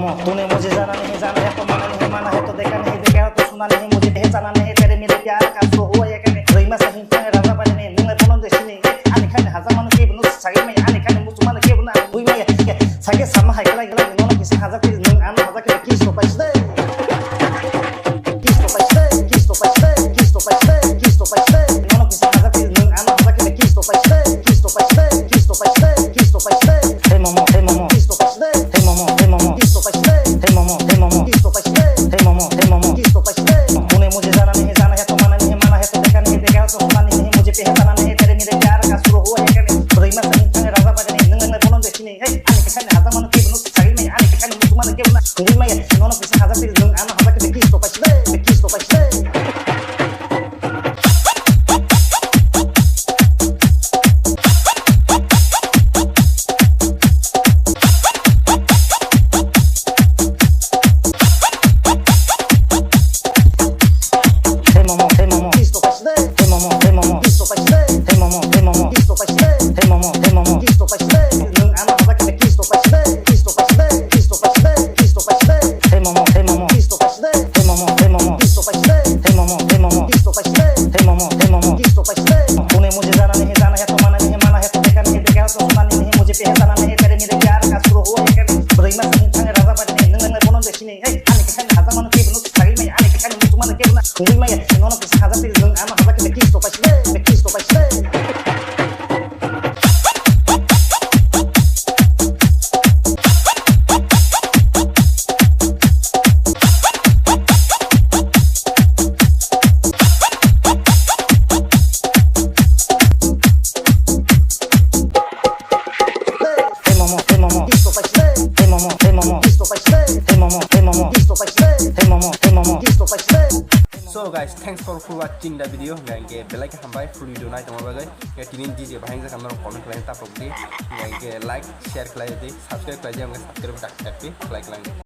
मोमो तूने मुझे जाना नहीं है तो माना है तो देखा है तो सुना नहीं मुझे पहचाना नहीं तेरे मेरे प्यार का सो हुआ ये कहने रईमा सही खाने राजा बने ने नंगे बोलन देसिनी आनी खाने हजार मानो के बनु सागे में आनी खाने मुसु मानो के बनु बुई में सागे सामा हाय गला गला नोनो किसी हजार के नंग आना हजार के किस तो पैसे नोनो किसी हजार के नंग आना हजार के किस तो पैसे हे मोमो किस तो पैसे हे मोमो किस तो पैसे हे मोमो किस तो पैसे हे मोमो किस तो पैसे तूने मुझे जाना है तो माना है तो देखा तो सुना नहीं मुझे पहचाना नहीं तेरे मेरे प्यार का शुरू हुआ ये कहने रईमा सही खाने राजा बने ने नंग बोलन देसिनी हे आनी खाने हजार मानो के बनु सागे में आनी खाने मुसु मानो के बनु बुई में नोनो किसी हजार के नंग आना हजार के किस तो पैसे तूने मुझे जाना है तो माना है तो देखा तो सुना नहीं मुझे पहचाना नहीं तेरे मेरे प्यार का शुरू हुआ ये कहने रईमा सही खाने राजा बने ने नंग बोलन देसिनी हे आनी खाने हजार मानो के बनु सागे में आनी खाने मुसु मानो के बनु बुई में नोनो किसी हजार के नंग आना हजार के किस तो पैसे So guys, thanks for watching the video. Nggak like sampai full video naik sama bagai. Ya tinin di bahasa kamera comment kalian tapok di. Nggak like, share kalian di, subscribe kalian jangan subscribe tak like lagi.